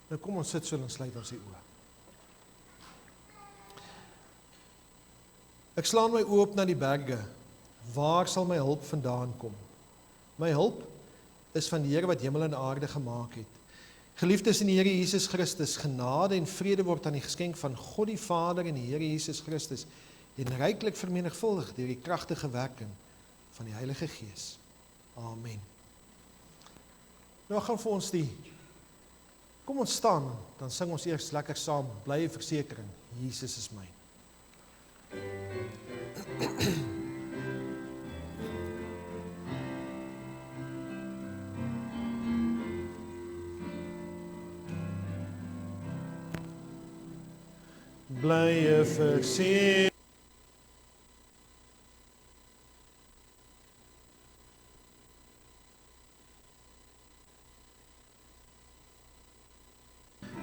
Nou kom ons sit so en sluit ons die oë. Ek slaan my oë op na die berge. Waar sal my hulp vandaan kom? My hulp is van die Here wat hemel en aarde gemaak het. Geliefdes in die Here Jesus Christus, genade en vrede word aan die geskenk van God die Vader en die Here Jesus Christus en ryklik vermenigvuldig deur die kragtige werking van die Heilige Gees. Amen. Nou gaan vir ons kom ons staan, dan sing ons eers lekker saam, bly versekering, Jesus is myn. Blye versekering,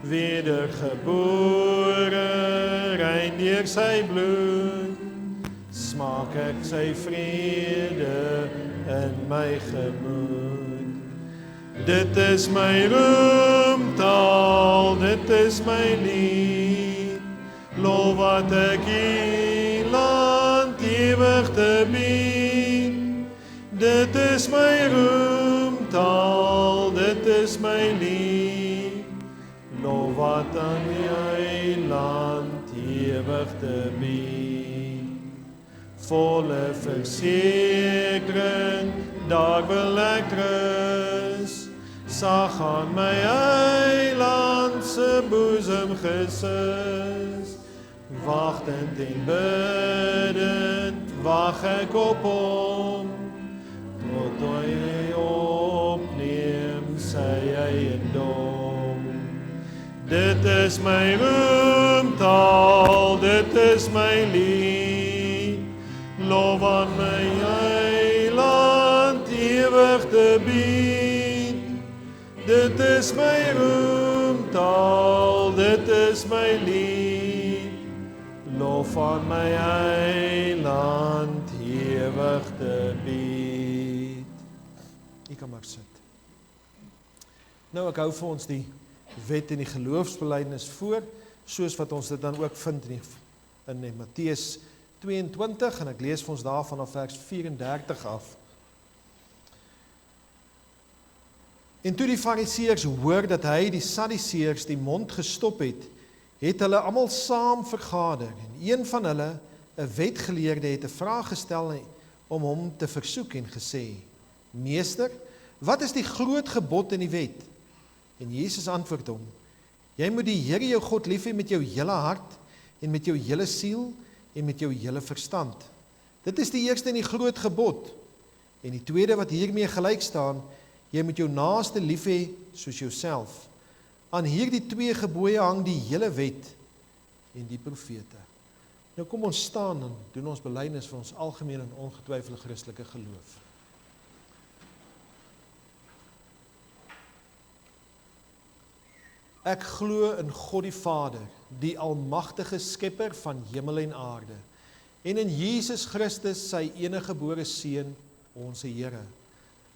wedergebore, rein deur sy bloed, smaak ek sy vrede in my gemoed. Dit is my roemtaal, dit is my lied, lof wat ek U land ewig te bied. Dit is my roemtaal, dit is my lied, lof wat aan U land ewig te bied. Volle versekering, daar wil ek rus, sag aan my eiland se boesem gesus. Wagtend en bidend, wag ek op hom, tot hy opneem sy eiendom. Dit is my roemtaal, dit is my lied, lof aan my eiland ewig te bied. Dit is my roemtaal, dit is my lied, lof aan my eiland ewig te bied. U kan maar sit. Nou ek hou vir ons die wet en die geloofsbelijdenis voor, soos wat ons dit dan ook vind in Matteus 22, en ek lees vir ons daar vanaf vers 34 af. En toe die Fariseërs hoor dat hy die Sadduseërs die mond gestop het hulle almal saam vergader, en een van hulle, 'n wetgeleerde, het 'n vraag gestel om hom te versoek en gesê: Meester, wat is die groot gebod in die wet? En Jesus antwoord hom: Jy moet die Here jou God lief hê met jou hele hart en met jou hele siel en met jou hele verstand. Dit is die eerste en die groot gebod. En die tweede wat hiermee gelyk staan: Jy moet jou naaste lief hê soos jouself. Aan hierdie twee gebooie hang die hele wet en die profete. Nou kom ons staan en doen ons belydenis vir ons algemeen en ongetwyfelde Christelike geloof. Ek glo in God die Vader, die almagtige skepper van hemel en aarde, en in Jesus Christus, sy eniggebore Seun, ons Here,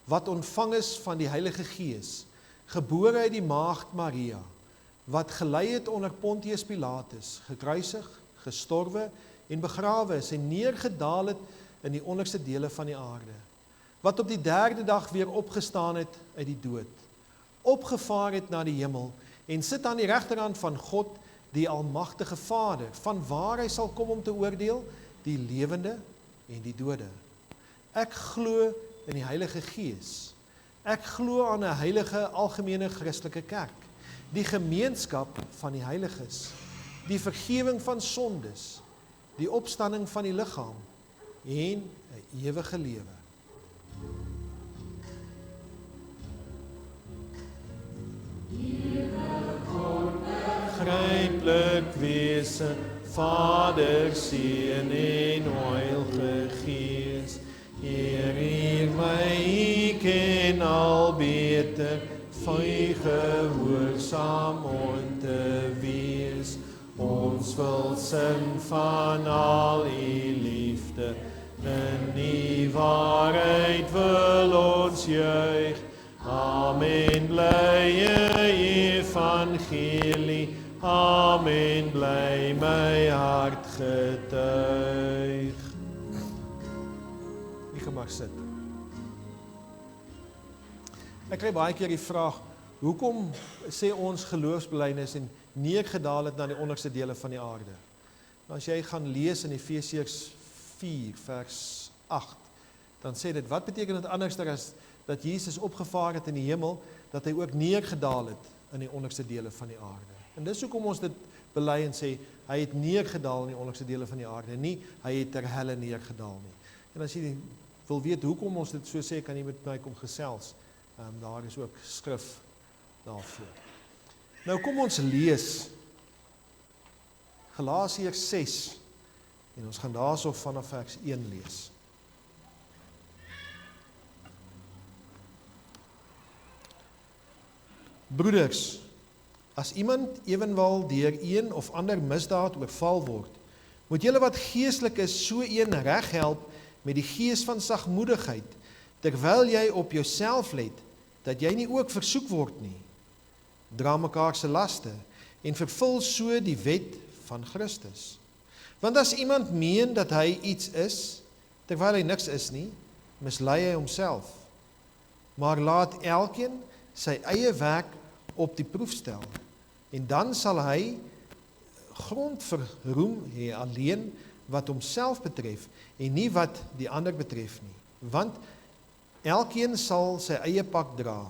wat ontvang is van die Heilige Gees, gebore uit die maagd Maria, wat gelei het onder Pontius Pilatus, gekruisig, gestorwe en begrawe is en neergedaal het in die onderste dele van die aarde, wat op die derde dag weer opgestaan het uit die dood, opgevaar het na die hemel en sit aan die regterhand van God, die almagtige Vader, van waar hy sal kom om te oordeel, die lewende en die dode. Ek glo in die Heilige Gees. Ek glo aan 'n heilige algemene Christelike kerk, die gemeenskap van die heiliges, die vergewing van sondes, die opstanding van die liggaam en 'n ewige lewe. Gryplik wese, Vader, Seun en Heilige Gees, Heer my, U ken al beter, Vy gehoorsaam om te wees. Ons wil sing van al U liefde, in die waarheid wil ons juig. Amen, blye evangelie. Amen, bly my hart getuig. Jy mag sit. Ek kry baie keer die vraag, hoekom sê ons geloofsbelijdenis en neergedaal het na die onderste dele van die aarde? Nou, as jy gaan lees in Efesiërs 4 vers 8, dan sê dit, wat beteken dit anders as dat Jesus opgevaar het in die hemel, dat hy ook neergedaal het in die onderste dele van die aarde. En dis hoekom ons dit bely en sê, hy het neergedaal in die onderste dele van die aarde, nie hy het ter helle neergedaal nie. En as jy wil weet hoekom ons dit so sê, kan jy met my kom gesels. Daar is ook skrif daarvoor. Nou kom ons lees Galasiërs 6 en ons gaan daarso vanaf vers 1 lees. Broeders, as iemand ewenwel deur een of ander misdaad oorval word, moet julle wat geestelik is so een reg help met die gees van sagmoedigheid, terwyl jy op jouself let, dat jy nie ook versoek word nie. Dra mekaar se laste en vervul so die wet van Christus. Want as iemand meen dat hy iets is, terwyl hy niks is nie, mislei hy homself. Maar laat elkeen sy eie werk op die proef stel, en dan sal hy grond vir roem hê alleen wat homself betref, en nie wat die ander betref nie. Want elkeen sal sy eie pak dra,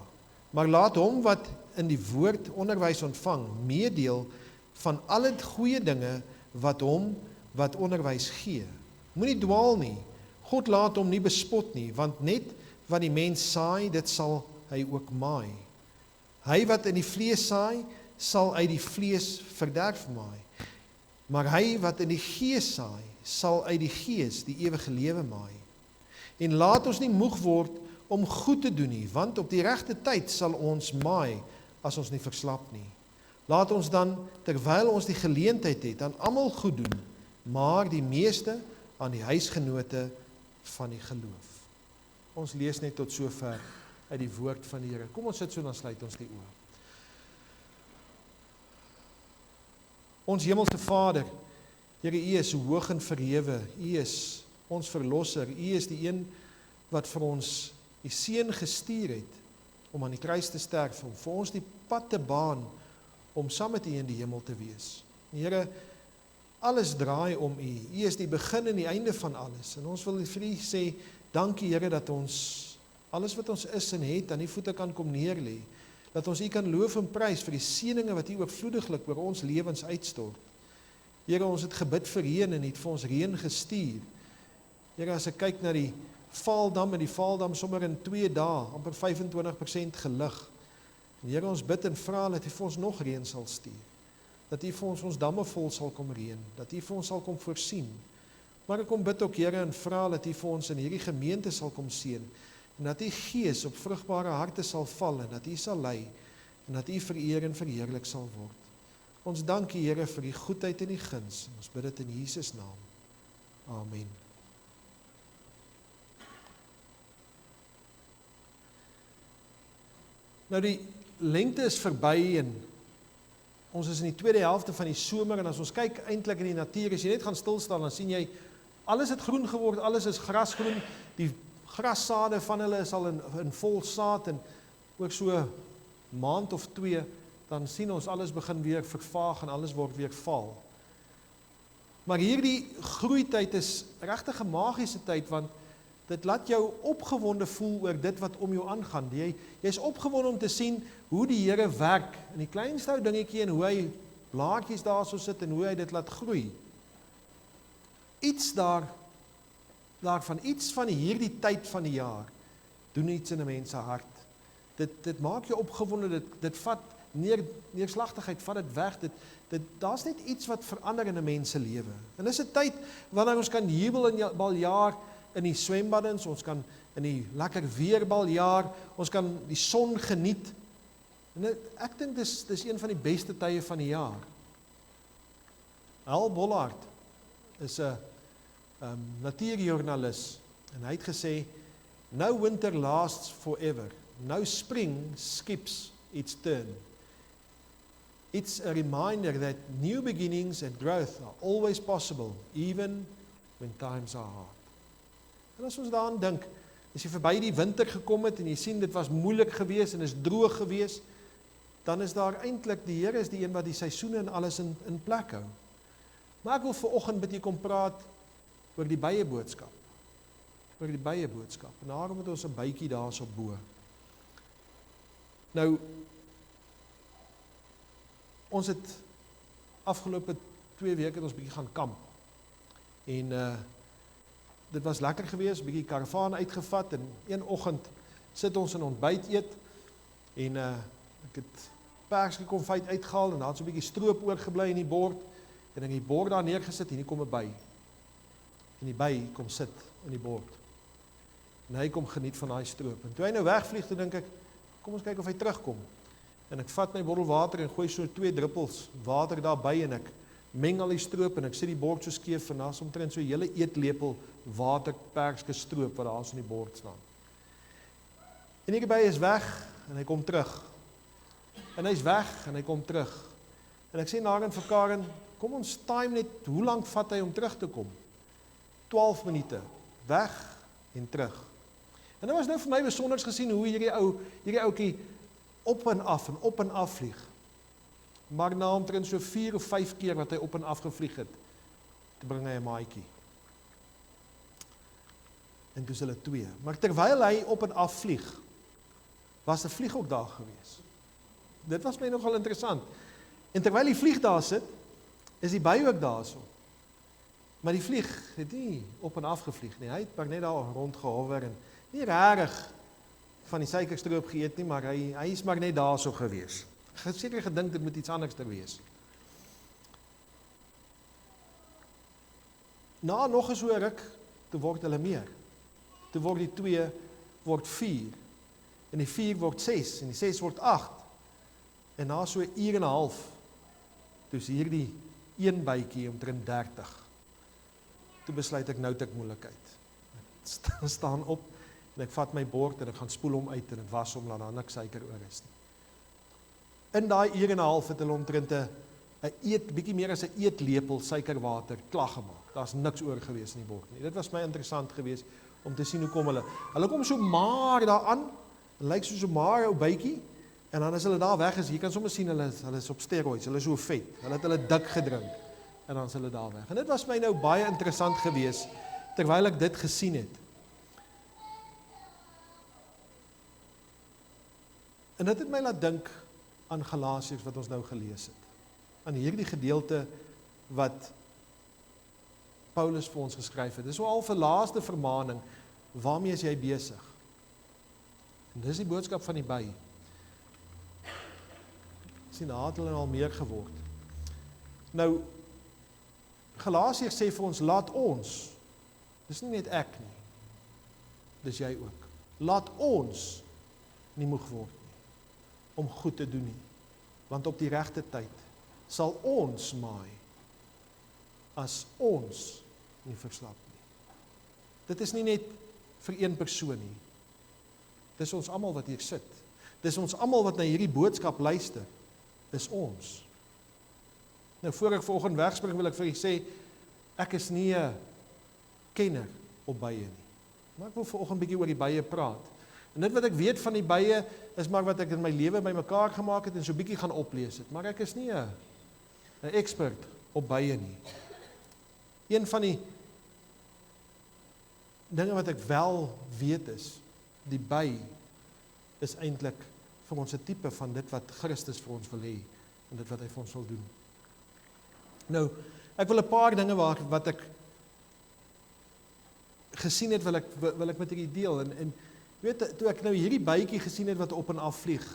maar laat hom wat in die woord onderwys ontvang, meedeel van al het goeie dinge wat hom wat onderwys gee. Moenie dwaal nie, God laat hom nie bespot nie, want net wat die mens saai, dit sal hy ook maai. Hy wat in die vlees saai, sal uit die vlees verderf maai. Maar hy wat in die gees saai, sal uit die gees die ewige lewe maai. En laat ons nie moeg word om goed te doen nie, want op die regte tyd sal ons maai, as ons nie verslap nie. Laat ons dan, terwyl ons die geleentheid het, aan almal goed doen, maar die meeste aan die huisgenote van die geloof. Ons lees net tot sover uit die woord van die Here. Kom ons sit so, dan sluit ons die oë. Ons hemelse Vader, Here, U is hoog en verhewe, U is ons verlosser, U is die een wat vir ons die seun gestuur het, om aan die kruis te sterf, om vir ons die pad te baan, om saam met U in die hemel te wees. Here, alles draai om U, U is die begin en die einde van alles, en ons wil vir U sê, dankie Here, dat ons alles wat ons is en het, aan die voete kan kom neerlê, dat ons U kan loof en prys vir die seëninge wat U oorvloediglik oor ons lewens uitstort. Here, ons het gebid vir reën en het vir ons reën gestuur. Here, as ek kyk na die Vaaldam, en die Vaaldam sommer in 2 dae, amper 25% gelig. En Here, ons bid en vra dat U vir ons nog reën sal stuur. Dat U vir ons damme vol sal kom reën, dat U vir ons sal kom voorsien. Maar ek kom bid ook, Here, en vra dat U vir ons in hierdie gemeente sal kom seën, en dat U Gees op vrugbare harte sal val, en dat U sal lei, en dat U vereer en verheerlik sal word. Ons dank U, Here, vir die goedheid en die guns. Ons bid dit in Jesus naam. Amen. Nou die lengte is verby en ons is in die tweede helfte van die somer, en as ons kyk eintlik in die natuur, as jy net gaan stilstaan, dan sien jy, alles het groen geword, alles is grasgroen, die grassade van hulle is al in vol saad, en ook so maand of 2, dan sien ons alles begin weer vervaag, en alles word weer vaal. Maar hierdie groeityd is regtig 'n magiese tyd, want dit laat jou opgewonde voel oor dit wat om jou aangaan. Jy is opgewonde om te sien hoe die Here werk, in die kleinste ou dingetjie, en hoe hy blaartjies daar so sit, en hoe hy dit laat groei. Iets iets van hierdie tyd van die jaar, doen iets in 'n mens se hart. Dit maak jou opgewonde, dit vat neerslagtigheid, vat dit weg, daar's net iets wat verander in 'n mens se lewe. En dis 'n tyd wanneer ons kan jubel en baljaar in die swembaddens, ons kan in die lekker weer baljaar, ons kan die son geniet. En ek dink dis een van die beste tye van die jaar. Hal Bollard is 'n natuurjoernalis, en hy het gesê, no winter lasts forever, no spring skips its turn. it's a reminder that new beginnings and growth are always possible, even when times are hard. En as ons daaraan dink, as jy verby die winter gekom het en jy sien dit was moeilik geweest en is droog geweest, dan is daar eintlik, die Here is die een wat die seisoene en alles in plek hou. Maar ek wil vanoggend met jy kom praat oor die bye boodskap. Oor die bye boodskap. En daarom het ons 'n bytjie daarso bo. Nou, ons het afgelope 2 weke het ons bietjie gaan kamp. En dit was lekker geweest, bietjie karavaan uitgevat en een oggend sit ons in ontbyt eet en ek het perskonfyt uitgehaal en daar het so 'n bietjie stroop oorgebly in die bord en ek het die bord daar neergesit en hier kom 'n by. En die by kom sit in die bord. En hy kom geniet van daai stroop. En toe hy nou wegvlieg, toe dink ek, kom ons kyk of hy terugkom. En ek vat my bottel water en gooi so 2 druppels water daarby en ek meng al die stroop en ek sit die bord so skeef en daar's omtrent so 'n hele eetlepel waterperske stroop wat daar so in die bord staan. En die by is weg en hy kom terug. En hy's weg en hy kom terug. En ek sê Naren vir Karen, kom ons time net, hoe lank vat hy om terug te kom? 12 minute, weg en terug. En dit was nou vir my besonders gesien hoe hierdie ouetjie op en af vlieg. Maar na omtrent so 4 of 5 keer wat hy op en af gevlieg het, toe bring hy 'n maatjie. En toe is hulle 2. Maar terwyl hy op en af vlieg, was 'n vlieg ook daar gewees. Dit was my nogal interessant. En terwyl die vlieg daar sit, is die by ook daar so. Maar die vlieg het nie op en af gevlieg nie. Hy het maar net daar rondgehover en nie rarig van die suikerstroop geëet nie, maar hy is maar net daar so gewees. Ek het seker gedink dit moet iets anders te wees. Na nog so 'n ruk, toe word hulle meer. Toe word die 2 word 4. En die 4 word 6 en die 6 word 8. En na so 'n uur en 'n half, toe is hierdie een bytjie omtrent 30. Toe besluit ek nou het ek moeilikheid. Ek staan op en ek vat my bord en ek gaan spoel hom uit en ek was hom laat daar niks suiker oor is nie. In daai uur en 'n half het hulle omtrent 'n bietjie meer as 'n eetlepel suikerwater klaar gemaak. Daar's niks oor gewees in die bord nie. Dit was my interessant geweest om te sien hoe kom hulle. Hulle kom so maar daaraan, lyk so maar 'n ou bytjie en dan as hulle daar weg is, jy kan sommer sien hulle is op steroids, hulle is so vet. Hulle het hulle dik gedrink en dan is hulle daar weg. En dit was my nou baie interessant geweest terwyl ek dit gesien het. En dit het my laat dink aan Galasiërs wat ons nou gelees het. Aan hierdie gedeelte wat Paulus vir ons geskryf het. Dis so al 'n laaste vermaaning, waarmee is jy besig? En dis die boodskap van die by. Sien, daar het hulle al meer geword. Nou, Galasiërs sê vir ons, laat ons, dis nie net ek nie, dis jy ook, laat ons nie moeg word nie, om goed te doen nie, want op die regte tyd sal ons maai, as ons nie verslap nie. Dit is nie net vir een persoon nie, dis ons almal wat hier sit, dis ons almal wat na hierdie boodskap luister, is ons. Nou voor ek vanoggend wegspring wil ek vir julle sê, ek is nie 'n kenner op bye nie, maar ek wil vanoggend bietjie oor die bye praat. En dit wat ek weet van die bye, is maar wat ek in my lewe bymekaar gemaak het en so bietjie gaan oplees het, maar ek is nie 'n expert op bye nie. Een van die dinge wat ek wel weet is, die by is eintlik vir ons 'n tipe van dit wat Christus vir ons wil hê, en dit wat hy vir ons wil doen. Nou, ek wil 'n paar dinge wat ek gesien het, wil ek met julle deel, en weet, toe ek nou hierdie bytjie gesien het wat op en af vlieg,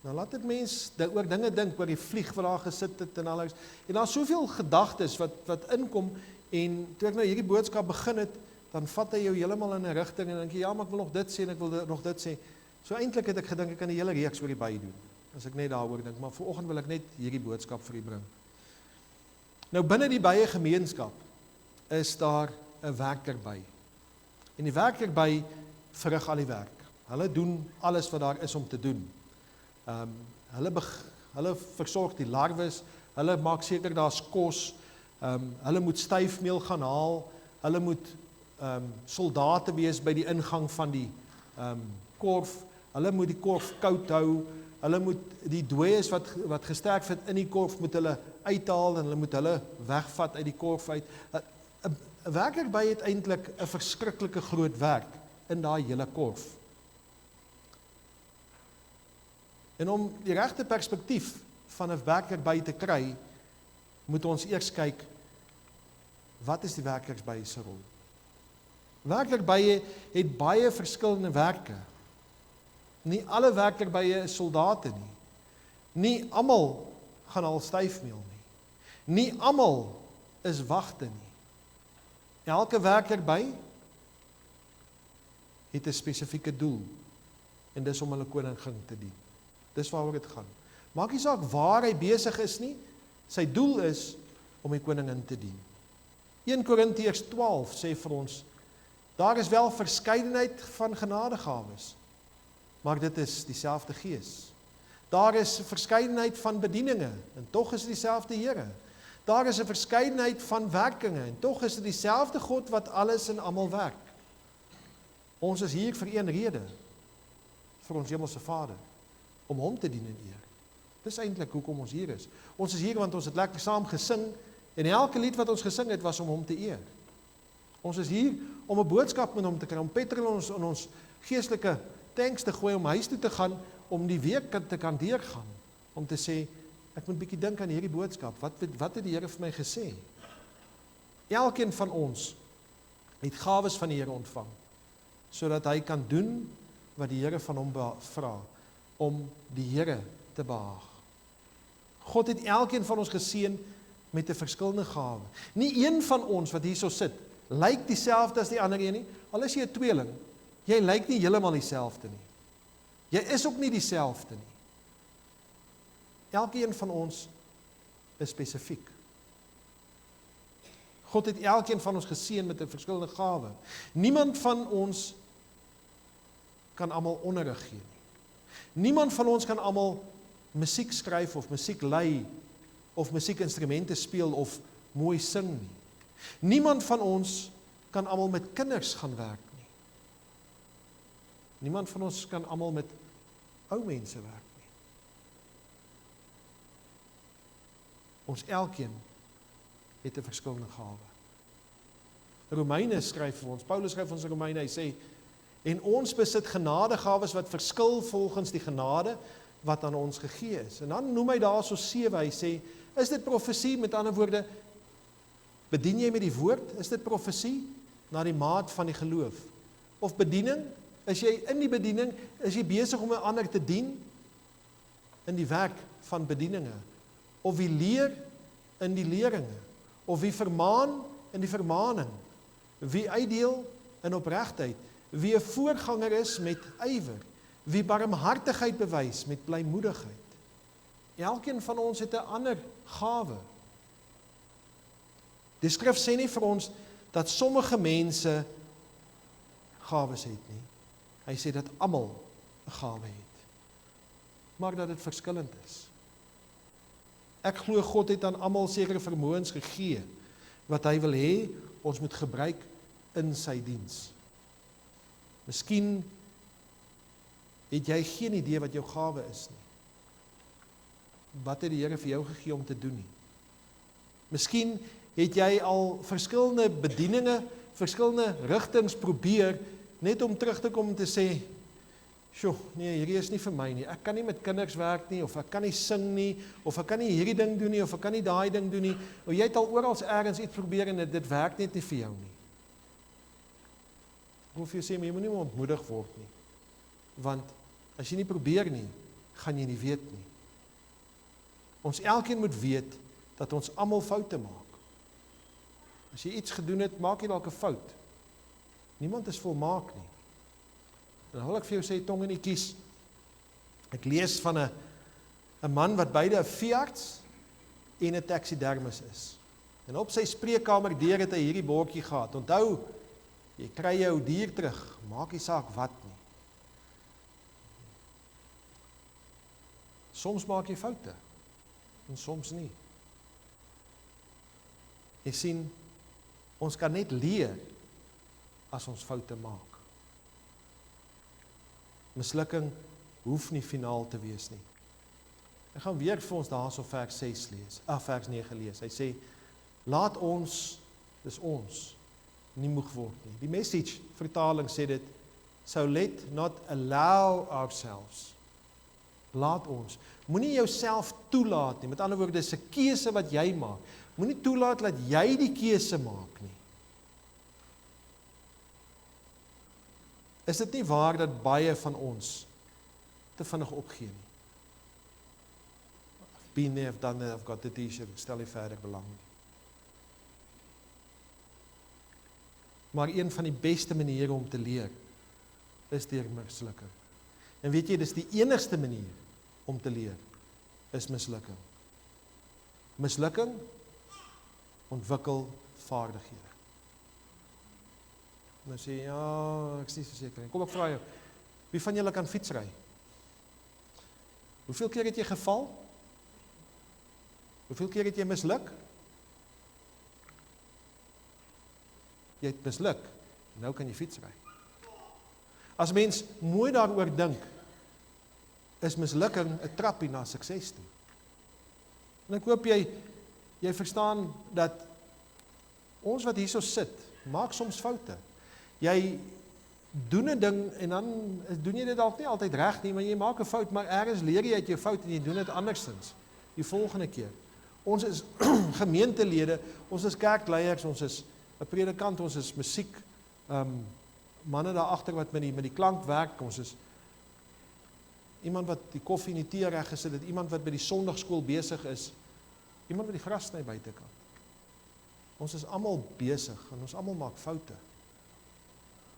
nou laat dit mens oor dinge dink, oor die vlieg wat daar gesit het, en alles, en daar is soveel gedagtes wat inkom, en toe ek nou hierdie boodskap begin het, dan vat hy jou heeltemal in 'n rigting, en dan denk jy, ja, maar ek wil nog dit sê, en ek wil nog dit sê, so eintlik het ek gedink, ek kan die hele reeks oor die by doen, as ek net daaroor dink, maar vanoggend wil ek net hierdie boodskap vir u bring. Nou binne die bye gemeenskap is daar 'n werker by. En die werker by verrig al die werk. Hulle doen alles wat daar is om te doen. Hulle hulle versorg die larwes, hulle maak seker daar's kos, hulle moet styfmeel gaan haal, hulle moet soldate wees by die ingang van die korf, hulle moet die korf koud hou, hulle moet die dooies wat gesterf het in die korf moet hulle uithaal en hulle moet hulle wegvat uit die korf uit. 'n werker by het eintlik 'n verskriklike groot werk in daai hele korf. En om die regte perspektief van 'n werker by te kry, moet ons eers kyk, wat is die werkersby se rol? Werkerbye het baie verskillende werke. Nie alle werkerbye is soldate nie. Nie almal gaan al styfmeel nie. Nie almal is wagte nie. Elke werkerby het 'n spesifieke doel, en dis om hulle koning te dien. Dis waaroor dit gaan. Maak nie saak waar hy besig is nie, sy doel is om die koningin te dien. 1 Korintiërs 12 sê vir ons, daar is wel verskeidenheid van genadegawes, maar dit is dieselfde Gees. Daar is verskeidenheid van bedieninge, en tog is dit dieselfde Here. Daar is 'n verskeidenheid van werkinge, en tog is dit dieselfde God wat alles en almal werk. Ons is hier vir een rede, vir ons hemelse Vader, om hom te dien en eer. Dis eintlik hoekom ons hier is. Ons is hier want ons het lekker saam gesing, en elke lied wat ons gesing het was om hom te eer. Ons is hier om 'n boodskap met hom te kry, om petrol in ons geestelike tanks te gooi, om huis toe te gaan, om die week te kan deurgaan, om te sê, ek moet bietjie dink aan hierdie boodskap, wat het die Here vir my gesê? Elkeen van ons het gawes van die Here ontvang, sodat hy kan doen wat die Here van hom vra, om die Here te behaag. God het elkeen van ons geseën met 'n verskillende gawe. Nie een van ons wat hierso sit, lyk dieselfde as die ander een nie, al is jy 'n tweeling, jy lyk nie heeltemal dieselfde nie. Jy is ook nie dieselfde nie. Elkeen van ons is spesifiek. God het elkeen van ons geseën met 'n verskillende gawe. Niemand van ons kan almal onderrig gee nie. Niemand van ons kan almal musiek skryf of musiek lei of musiekinstrumente speel of mooi sing nie. Niemand van ons kan almal met kinders gaan werk nie. Niemand van ons kan almal met ou mense werk nie. Ons elkeen het 'n verskillende gawe. Romeine skryf vir ons, Paulus skryf ons in Romeine, hy sê, en ons besit genadegawes wat verskil volgens die genade wat aan ons gegee is. En dan noem hy daar so 7, hy sê, is dit profesie, met ander woorde, bedien jy met die woord, is dit profesie, na die maat van die geloof? Of bediening, is jy in die bediening, is jy besig om 'n ander te dien, in die werk van bedieninge? Of wie leer in die leringe? Of wie vermaan in die vermaning? Wie uitdeel in opregtheid? Wie 'n voorganger is met ywer? Wie barmhartigheid bewys met blymoedigheid? Elkeen van ons het 'n ander gawe. Die skrif sê nie vir ons dat sommige mense gawes het nie. Hy sê dat almal 'n gawe het. Maar dat dit verskillend is. Ek glo God het aan almal sekere vermoëns gegee wat hy wil hê ons moet gebruik in sy diens. Miskien het jy geen idee wat jou gawe is nie. Wat het die Here vir jou gegee om te doen nie? Miskien het jy al verskillende bedieninge, verskillende rigtings probeer, net om terug te kom en te sê, sjoe, nee, hierdie is nie vir my nie, ek kan nie met kinders werk nie, of ek kan nie sing nie, of ek kan nie hierdie ding doen nie, of ek kan nie daai ding doen nie, of jy het al oral ergens iets probeer en dit werk net nie vir jou nie. Ek wil vir jou sê, maar jy moet nie ontmoedig word nie, want as jy nie probeer nie, gaan jy nie weet nie. Ons elkeen moet weet, dat ons almal foute maak. As jy iets gedoen het, maak jy dalk 'n fout. Niemand is volmaak nie. En dan wil ek vir jou sê, tong in die kies. Ek lees van 'n man wat beide 'n veearts en 'n taxidermis is. En op sy spreekkamer deur het hy hierdie bordjie gehad. Onthou, jy kry jou dier terug, maak nie saak wat nie. Soms maak jy foute, en soms nie. Jy sien, ons kan net leer as ons foute maak. Mislukking hoef nie finaal te wees nie. Ek gaan weer vir ons daarso vers 6 lees, vers 9 lees. Hy sê, laat ons, dis ons, nie moeg word nie. Die Message vertaling sê dit, so let not allow ourselves. Laat ons. Moenie jouself toelaat nie. Met ander woorde, dis 'n keuse wat jy maak. Moenie toelaat dat jy die keuse maak nie. Is dit nie waar dat baie van ons te vinnig opgee nie? I've been there, I've done that, I've got the t-shirt, stel nie verder belang nie. Maar een van die beste maniere om te leer, is deur mislukking. En weet jy, dis die enigste manier om te leer, is mislukking. Mislukking ontwikkel vaardighede. Nou sê jy, ja, ek is nie verseker nie. Kom ek vra jou, wie van julle kan fietsry? Hoeveel keer het jy geval? Hoeveel keer het jy misluk? Jy het misluk, nou kan jy fietsry. As mens mooi daaroor dink, is mislukking 'n trappie na sukses toe. En ek hoop jy verstaan dat ons wat hierso sit, maak soms foute. Jy doen 'n ding en dan doen jy dit dalk nie altyd reg nie, maar jy maak 'n fout, maar ergens leer jy uit jou fout en jy doen dit andersins die volgende keer. Ons is gemeentelede, ons is kerkleiers, ons is 'n predikant, ons is musiek manne daar agter wat met die klank werk, ons is iemand wat die koffie en die tee reg gesit het, iemand wat by die sonndagskool besig is, iemand wat die gras sny buitekant. Ons is almal besig en ons almal maak foute.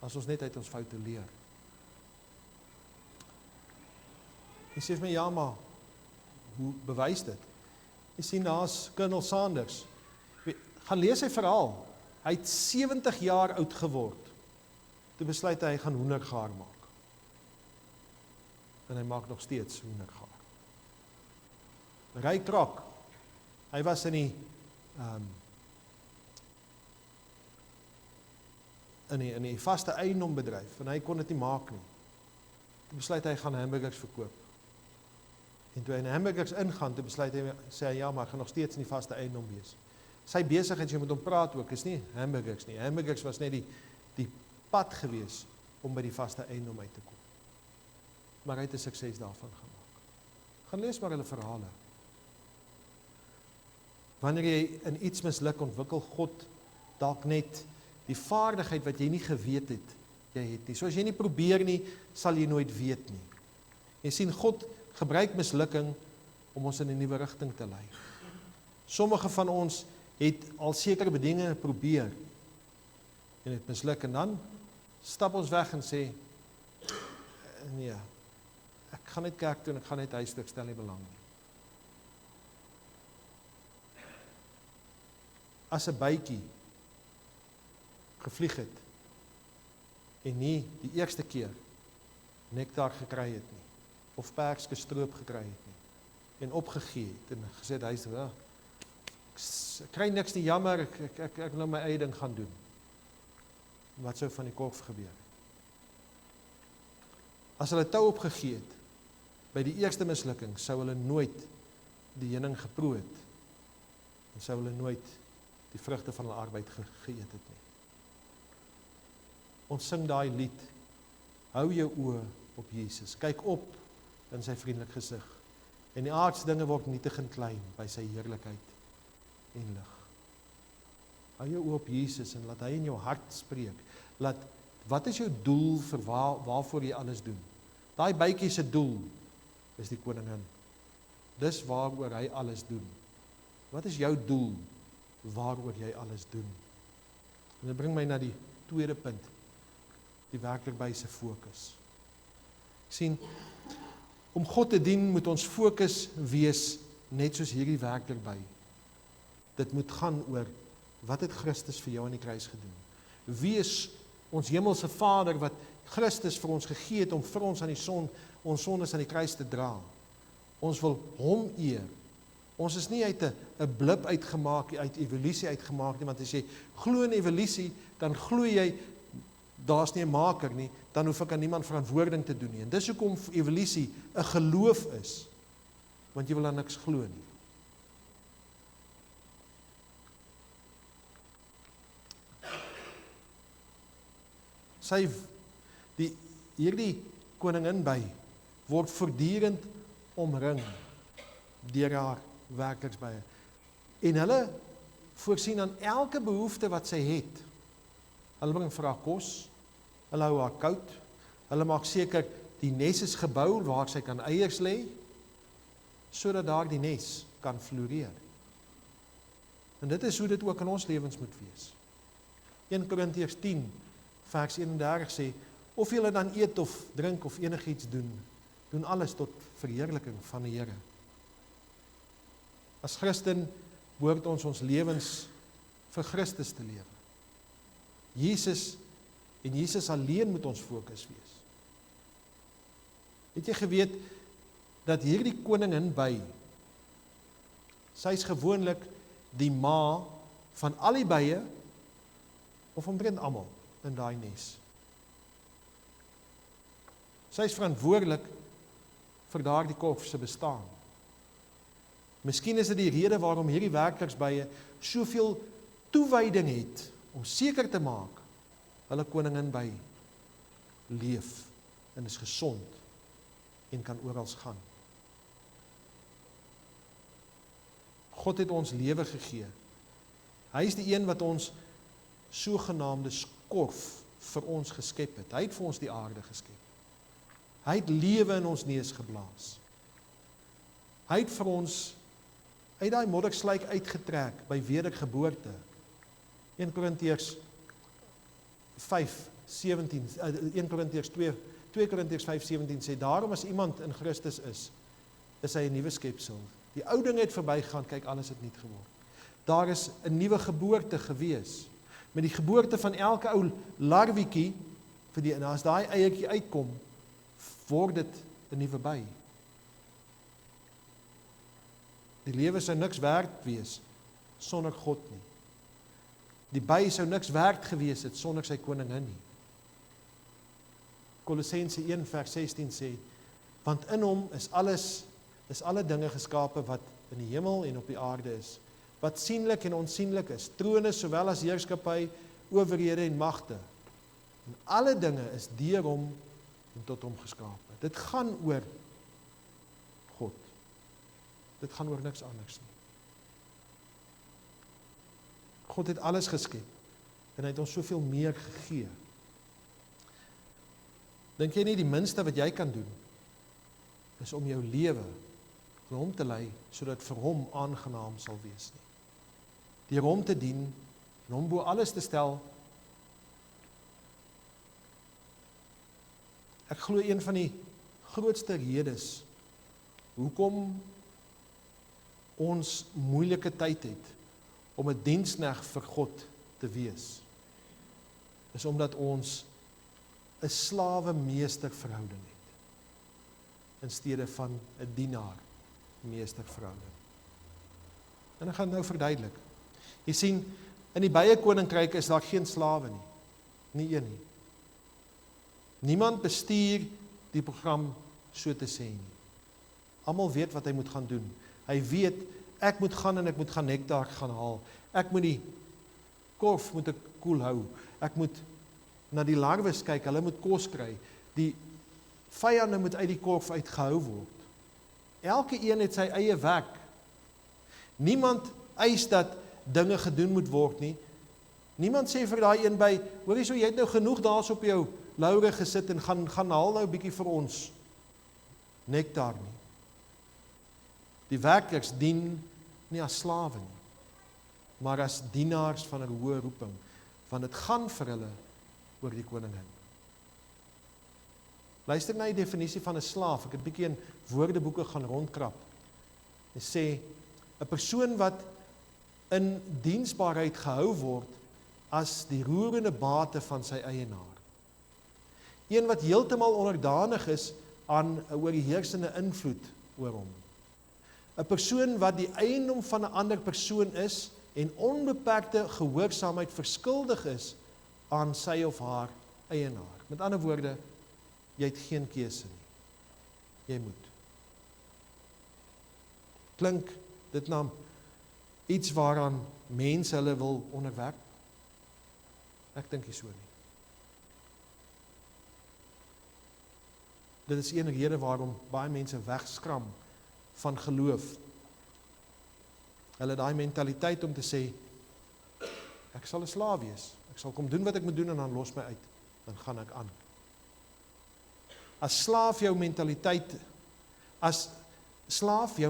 As ons net uit ons foute leer. Jy sê vir my, ja, maar hoe bewys dit? Jy sien, daar's Colonel Sanders. Gaan lees sy verhaal. Hy het 70 jaar oud geword. Toe besluit hy gaan hoendergaar maak. En hy maak nog steeds hoendergaar. Ray Kroc, hy was in die vaste eiendombedryf, en hy kon dit nie maak nie. Toe besluit hy gaan hamburgers verkoop. En toe hy in hamburgers ingaan, toe besluit hy, sê hy, ja, maar hy gaan nog steeds in die vaste eiendom wees. Sy besigheid, jy moet hom praat ook, is nie hamburgers nie. Hamburgers was net die pad gewees om by die vaste eiendom uit te kom. Maar hy het 'n sukses daarvan gemaak. Gaan lees maar hulle verhale. Wanneer jy in iets misluk, ontwikkel God dalk net die vaardigheid wat jy nie geweet het, jy het nie. So as jy nie probeer nie, sal jy nooit weet nie. Jy sien, God gebruik mislukking om ons in 'n nuwe rigting te lei. Sommige van ons het al sekere dinge probeer en het misluk, en dan stap ons weg en sê, nee, ek gaan net kerk toe en ek gaan net huis toe, ek stel nie belang nie. As 'n bytjie gevlieg het en nie die eerste keer nektar gekry het nie, of perske stroop gekry het nie, en opgegee het en gesê, hy sê, ek kry niks nie, jammer, ek wil my eie ding gaan doen. Wat sou van die korf gebeur? As hulle tou opgegee het, by die eerste mislukking, sou hulle nooit die heuning geproe het, en sou hulle nooit die vrugte van hulle arbeid geëet het nie. Ons sing daai lied, hou jou oë op Jesus, kyk op in sy vriendelike gesig, en die aardse dinge word nietig en klein by sy heerlikheid en lig. Hou jou oë op Jesus en laat hy in jou hart spreek. Wat is jou doel vir waarvoor jy alles doen? Daai bytjie se doel is die koningin. Dis waaroor hy alles doen. Wat is jou doel waaroor jy alles doen? En dit bring my na die tweede punt, die werklik by se fokus. Sien, om God te dien moet ons fokus wees net soos hierdie werklik by. Dit moet gaan oor, wat het Christus vir jou aan die kruis gedoen? Wie is ons hemelse Vader wat Christus vir ons gegee het om vir ons aan ons sondes aan die kruis te dra? Ons wil hom eer. Ons is nie uit 'n blip uitgemaak, uit evolusie uitgemaak nie, want as jy glo in evolusie, dan glo jy, daar's nie 'n maker nie, dan hoef ek aan niemand verantwoording te doen nie. En dis hoekom evolusie 'n geloof is, want jy wil aan niks glo nie. Hierdie koningin by word voortdurend omring deur haar werkersbye. En hulle voorsien aan elke behoefte wat sy het. Hulle bring vir haar kos, hulle hou haar koud, hulle maak seker die nes is gebou waar sy kan eiers lê, sodat daar die nes kan floreer. En dit is hoe dit ook in ons lewens moet wees. 1 Korintiërs 10 vers 31 sê, of julle dan eet of drink of enigiets doen alles tot verheerliking van die Here. As Christen behoort ons lewens vir Christus te lewe. Jesus en Jesus alleen moet ons fokus wees. Het jy geweet dat hierdie koningin by, sy is gewoonlik die ma van al die bye, of omtrent almal in daai nes. Sy is verantwoordelik vir daardie korf se bestaan. Miskien is dit die rede waarom hierdie werkersbye soveel toewyding het, om seker te maak, hulle koningin by leef en is gesond en kan oral gaan. God het ons lewe gegee. Hy is die een wat ons sogenaamde korf vir ons geskep het. Hy het vir ons die aarde geskep. Hy het lewe in ons neus geblaas. Hy het vir ons uit daai moddersluik uitgetrek by wedergeboorte. 1 Korintiërs 5:17, 1 Korintiërs 2 Korintiërs 5:17 sê, daarom as iemand in Christus is hy 'n nuwe skepsel. Die ou ding het verbygaan, kyk, alles het nuut geword. Daar is 'n nuwe geboorte gewees. Met die geboorte van elke ou larwetjie, en as daai eiertjie uitkom, word dit 'n nuwe by. Die lewe sou niks werd wees sonder God nie. Die by sou niks werd gewees het sonder sy koningin nie. Kolossense 1 vers 16 sê, want in hom is alle dinge geskape wat in die hemel en op die aarde is, wat sienlik en onsienlik is, trone sowel as heerskappy, owerhede en magte. En alle dinge is deur hom en tot hom geskape. Dit gaan oor God. Dit gaan oor niks anders nie. God het alles geskep en hy het ons soveel meer gegee. Dink jy nie die minste wat jy kan doen is om jou lewe vir hom te lei sodat vir hom aangenaam sal wees nie. Deur hom te dien en hom bo alles te stel. Ek glo een van die grootste redes hoekom ons moeilike tyd het om 'n diensknegt vir God te wees, is omdat ons 'n slawe-meester verhouding het, in steede van 'n dienaar-meester verhouding. En ek gaan nou verduidelik. Jy sien, in die baie koninkryke is daar geen slawe nie. Nie een nie. Niemand bestuur die program so te sê nie. Almal weet wat hy moet gaan doen. Hy weet, ek moet gaan en ek moet gaan nektar gaan haal. Ek moet die korf moet ek koel hou. Ek moet na die larwes kyk, hulle moet kos kry. Die vyande moet uit die korf uitgehou word. Elke een het sy eie werk. Niemand eis dat dinge gedoen moet word nie. Niemand sê vir daai een by, hoor jy so, jy het nou genoeg daar op jou laure gesit en gaan haal nou 'n bietjie vir ons nektar nie. Die werkers dien nie as slawe nie, maar as dienaars van 'n hoë roeping, want dit gaan vir hulle oor die koningin. Luister na die definisie van 'n slaaf. Ek het 'n bietjie in woordeboeke gaan rondkrap. Dit sê 'n persoon wat in diensbaarheid gehou word as die roerende bate van sy eienaar. Een wat heeltemal onderdanig is aan 'n oorheersende invloed oor hom. 'n persoon wat die eiendom van 'n ander persoon is en onbeperkte gehoorsaamheid verskuldig is aan sy of haar eienaar. Met ander woorde, jy het geen keuse nie. Jy moet. Klink dit na iets waaraan mense hulle wil onderwerp? Ek dink nie so nie. Dit is een rede waarom baie mense wegskram van geloof. Hulle daai mentaliteit om te sê, ek sal 'n slaaf wees. Ek sal kom doen wat ek moet doen en dan los my uit. Dan gaan ek aan. As slaaf jou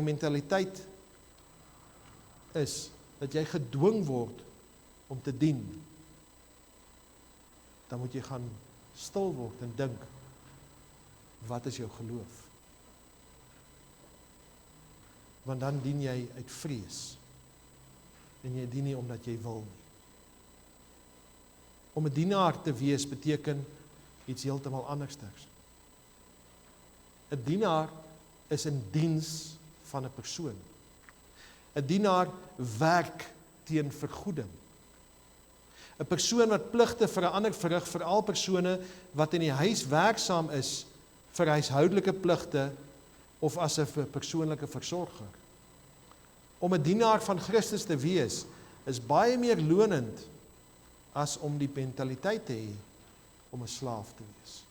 mentaliteit is dat jy gedwing word om te dien, dan moet jy gaan stil word en dink, wat is jou geloof? Want dan dien jy uit vrees. En jy dien nie omdat jy wil nie. Om 'n dienaar te wees beteken iets heeltemal andersters. 'n Dienaar is in diens van 'n persoon. 'n Dienaar werk teen vergoeding. 'n Persoon wat pligte vir 'n ander verrig, veral persone wat in die huis werksaam is vir huishoudelike pligte of as 'n persoonlike versorger. Om 'n dienaar van Christus te wees is baie meer lonend as om die mentaliteit te hê om 'n slaaf te wees.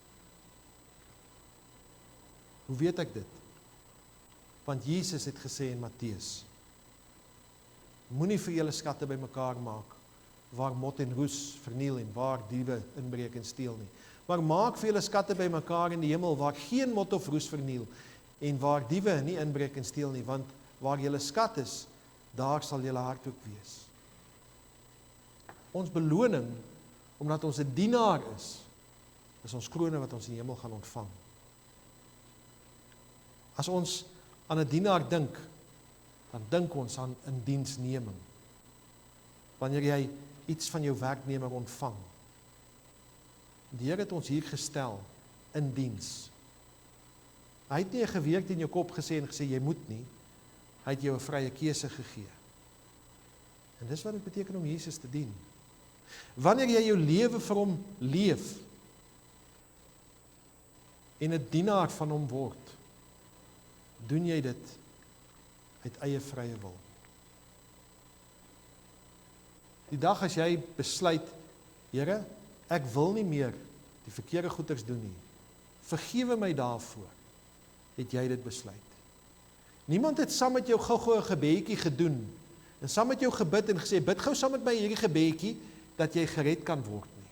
Hoe weet ek dit? Want Jesus het gesê in Matteus, moenie vir julle skatte bymekaar maak waar mot en roes verniel en waar diewe inbreek en steel nie. Maar maak vir julle skatte bymekaar in die hemel waar geen mot of roes verniel en waar diewe nie inbreek en steel nie, want waar julle skat is, daar sal julle hart ook wees. Ons beloning, omdat ons 'n dienaar is ons krone wat ons in die hemel gaan ontvang. As ons aan 'n dienaar dink, dan dink ons aan 'n diensneming. Wanneer jy iets van jou werknemer ontvang. Die Here het ons hier gestel in diens. Hy het nie 'n geweer teen jou kop gesê en gesê jy moet nie. Hy het jou 'n vrye keuse gegee. En dis wat dit beteken om Jesus te dien. Wanneer jy jou lewe vir hom leef en 'n dienaar van hom word, doen jy dit uit eie vrye wil. Die dag as jy besluit, Here, ek wil nie meer die verkeerde goeders doen nie. Vergewe my daarvoor. Het jy dit besluit. Niemand het saam met jou gou-gou 'n gebedjie gedoen en saam met jou gebid en gesê, bid gou saam met my hierdie gebedjie dat jy gered kan word nie.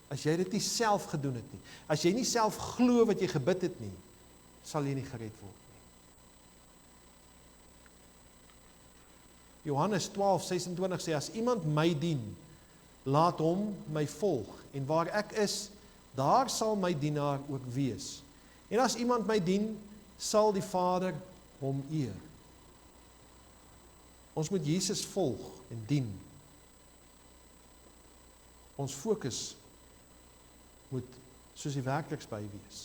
As jy dit nie self gedoen het nie, as jy nie self glo wat jy gebid het nie, sal jy nie gered word nie. Johannes 12:26 sê, as iemand my dien, laat hom my volg, en waar ek is, daar sal my dienaar ook wees. En as iemand my dien, sal die Vader hom eer. Ons moet Jesus volg en dien. Ons fokus moet soos die werkliksby wees.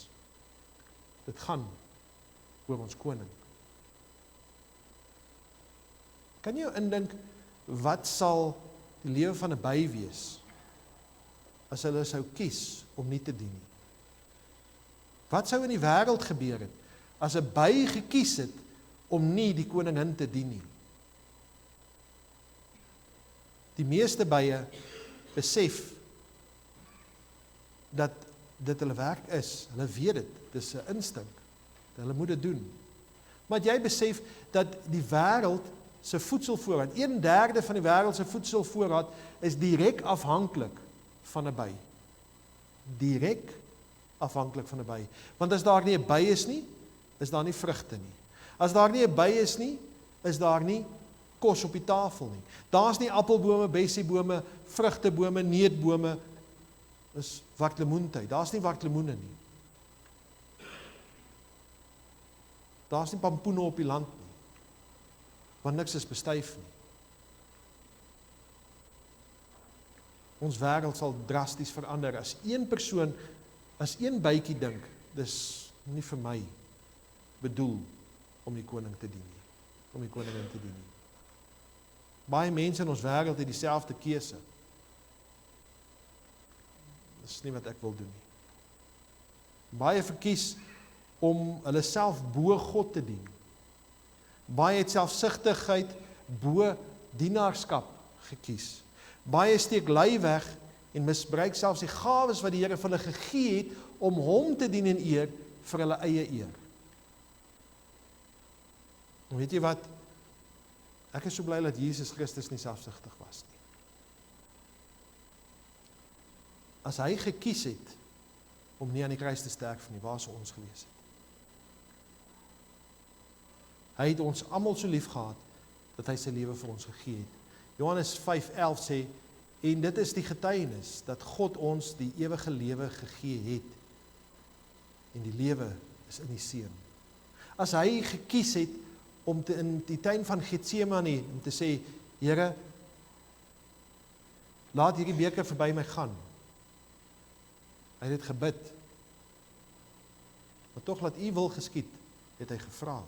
Dit gaan oor ons koning. Kan jy jou indink, wat sal die lewe van 'n by wees, as hulle sou kies om nie te dien nie? Wat sou in die wêreld gebeur het, as 'n by gekies het, om nie die koningin te dien nie? Die meeste bye besef, dat dit hulle werk is, hulle weet dit, dit is 'n instink, hulle moet dit doen. Maar jy besef, dat die wêreld se voedselvoorraad, 1/3 van die wêreld se voedselvoorraad, is direk afhanklik van 'n by. Direk afhanklik van 'n by. Want as daar nie 'n by is nie, is daar nie vrugte nie. As daar nie 'n by is nie, is daar nie kos op die tafel nie. Daar's nie appelbome, bessiebome, vrugtebome, neutbome, is wartlemoentyd. Daar's nie wartlemoene nie. Daar's nie pampoene op die land nie. Want niks is bestuif nie. Ons wêreld sal drasties verander as een persoon, as een bytjie dink, dis nie vir my bedoel om die koning te dien nie. om die koningin te dien nie. Baie mense in ons wêreld het dieselfde keuse. Dis nie wat ek wil doen nie. Baie verkies om hulle self bo God te dien. Baie het selfsugtigheid bo dienaarskap gekies. Baie steek lui weg en misbruik selfs die gawes wat die Here vir hulle gegee het om hom te dien en eer vir hulle eie eer. En weet jy wat? Ek is so bly dat Jesus Christus nie selfsugtig was nie. As hy gekies het om nie aan die kruis te sterf nie, waar sou ons gewees het? Hy het ons almal so lief gehad dat hy sy lewe vir ons gegee het. Johannes 5:11 sê, en dit is die getuienis dat God ons die ewige lewe gegee het. En die lewe is in die Seun. As hy gekies het om in die tuin van Getsemane om te sê, Here, laat hierdie beker verby my gaan. Hy het dit gebid. Maar tog laat U wil geskied, het hy gevra.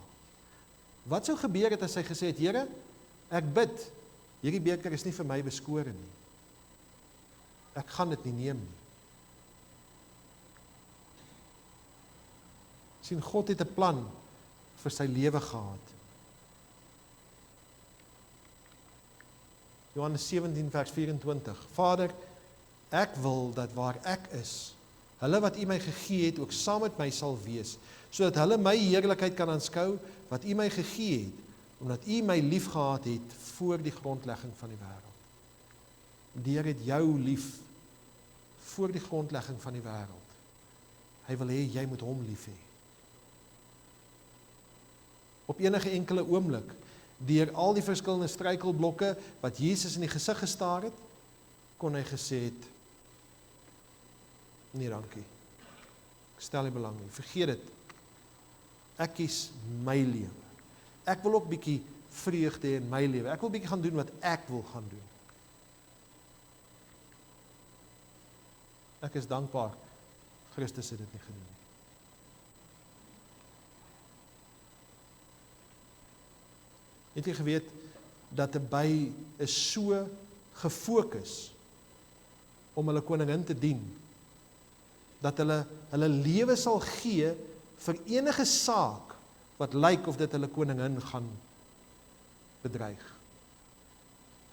Wat sou gebeur het as hy gesê het, Here, ek bid, hierdie beker is nie vir my beskore nie. Ek gaan dit nie neem nie. Sien, God het 'n plan vir sy lewe gehad. Johannes 17 vers 24. Vader, ek wil dat waar ek is, hulle wat U my gegee het, ook saam met my sal wees, sodat hulle my heerlikheid kan aanskou, wat U my gegee het, omdat U my lief gehad het voor die grondlegging van die wêreld. Die Here het jou lief voor die grondlegging van die wêreld. Hy wil hê jy moet hom lief hê. Op enige enkele oomblik, deur al die verskillende struikelblokke wat Jesus in die gesig gestaar het, kon hy gesê het, nee dankie, ek stel nie belang nie, vergeet dit, ek kies my lewe. Ek wil ook bietjie vreugde hê in my lewe, ek wil bietjie gaan doen wat ek wil gaan doen. Ek is dankbaar, Christus het dit nie gedoen nie. Het jy geweet, dat die by is so gefokus om hulle koningin te dien, dat hulle lewe sal gee vir enige saak wat lyk of dit hulle koningin gaan bedreig.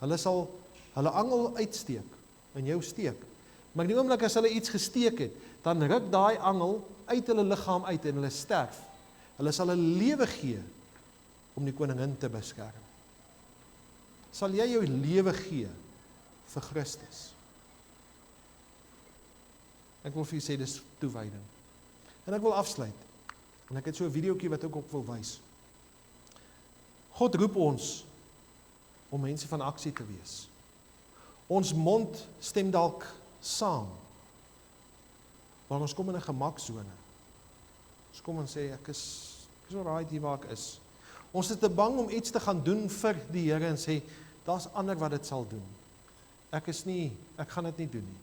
Hulle sal hulle angel uitsteek, in jou steek, maar die oomblik as hulle iets gesteek het, dan ruk daai angel uit hulle liggaam uit en hulle sterf. Hulle sal 'n lewe gee om die koningin te beskerm. Sal jy jou lewe gee vir Christus? Ek wil vir julle sê, dis toewyding. En ek wil afsluit. En ek het so 'n videoetjie wat ek ook wil wys. God roep ons om mense van aksie te wees. Ons mond stem dalk saam, maar ons kom in 'n gemaksone. Ons kom en sê, ek is alright hier waar ek is. Ons is te bang om iets te gaan doen vir die Here en sê, daar's ander wat dit sal doen. Ek gaan dit nie doen nie.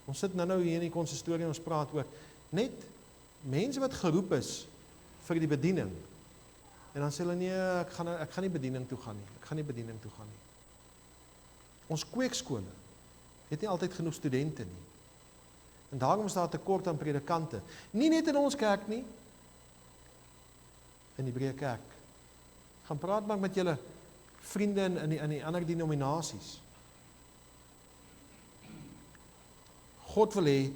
Ons sit nou hier in die konsistorie en ons praat oor net mense wat geroep is vir die bediening. En dan sê hulle, nee, ek gaan nie bediening toe gaan nie. Ons kweekskole het nie altyd genoeg studente nie. En daarom is daar tekort aan predikante. Nie net in ons kerk nie, in die Breë Kerk. Gaan praat maar met julle vriende in die ander denominasies. God wil hê,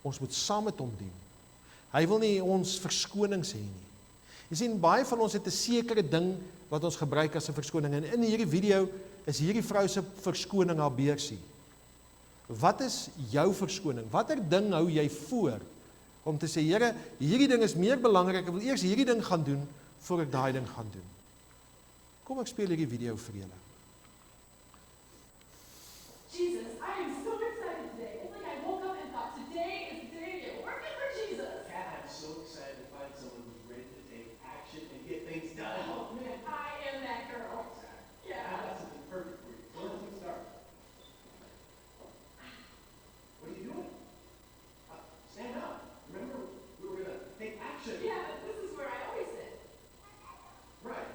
ons moet saam met hom dien. Hy wil nie ons verskonings hê nie. Jy sien, baie van ons het 'n sekere ding wat ons gebruik as 'n verskoning. En in hierdie video is hierdie vrou se verskoning haar beursie. Wat is jou verskoning? Watter ding hou jy voor om te sê, Here, hierdie ding is meer belangrik, ek wil eers hierdie ding gaan doen voor ek daai ding gaan doen. Kom ek speel hierdie video vir julle. Jesus, I am so excited today. It's like I woke up and thought, today is the day to get working for Jesus. Kat, I'm so excited to find someone who's ready to take action and get things done. Oh man, I am that girl. Yeah. I've got something perfect for you. So let's get started. What are you doing? Stand up. Remember, we were going to take action. Yeah, this is where I always sit. Right.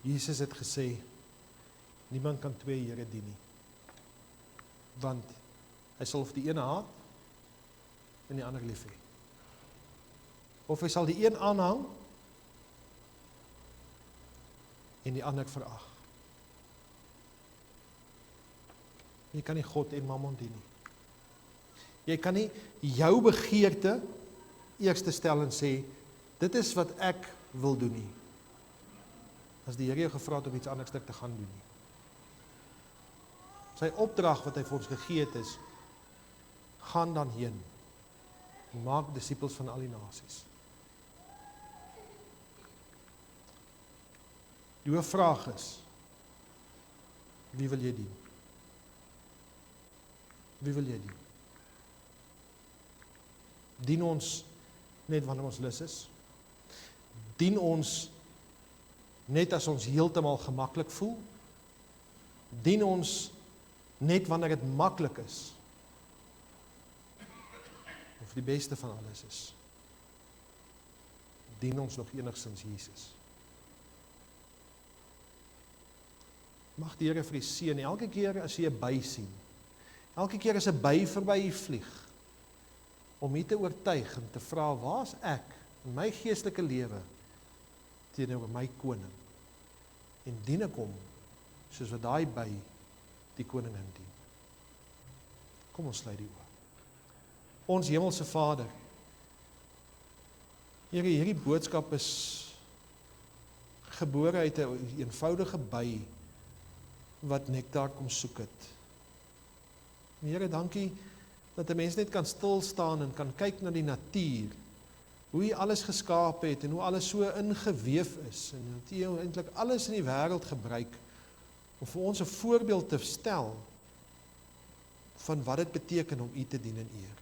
Jesus het gesê, niemand kan twee Here dien nie. Want hy sal of die ene haat en die ander lief hê. Of hy sal die een aanhang en die ander verag. Jy kan nie God en Mammon dien nie. Jy kan nie jou begeerte eerste stel en sê, dit is wat ek wil doen nie. As die Here jou gevra het om iets anders te gaan doen nie. Sy opdrag wat hy vir ons gegee het is, gaan dan heen en maak disippels van al die nasies. Die hoofvraag is, wie wil jy dien? Wie wil jy dien? Dien ons net wanneer ons lus is? Dien ons net as ons heeltemal gemaklik voel? Dien ons net wanneer dit maklik is? Of die beste van alles is? Dien ons nog enigstens Jesus? Mag die Here vir u seën, elke keer as jy 'n by sien, elke keer as 'n by verby u vlieg, om u te oortuig en te vra, waar's ek in my geestelike lewe teenoor my koning? En dien ek hom soos wat daai by die koningin dien. Kom ons sluit die oë. Ons hemelse Vader, Here, hierdie boodskap is gebore uit 'n eenvoudige by wat nektar kom soek het. Here, dankie dat 'n mens net kan stil staan en kan kyk na die natuur, hoe hy alles geskaap het en hoe alles so ingeweef is en dat hy eintlik alles in die wêreld gebruik om vir ons 'n voorbeeld te stel van wat dit beteken om u te dien en eer.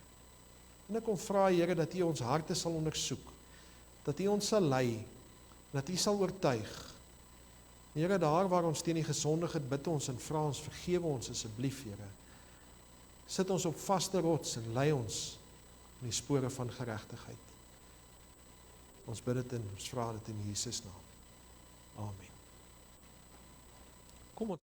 En ek kom vra, Here, dat u ons harte sal ondersoek, dat u ons sal lei, dat u sal oortuig. Here, daar waar ons teen die gesondig het, bid ons en vra ons, vergewe ons asseblief, Here. Sit ons op vaste rots en lei ons in die spore van geregtigheid. Ons bid dit en ons vra dit in Jesus naam. Amen. Kom ons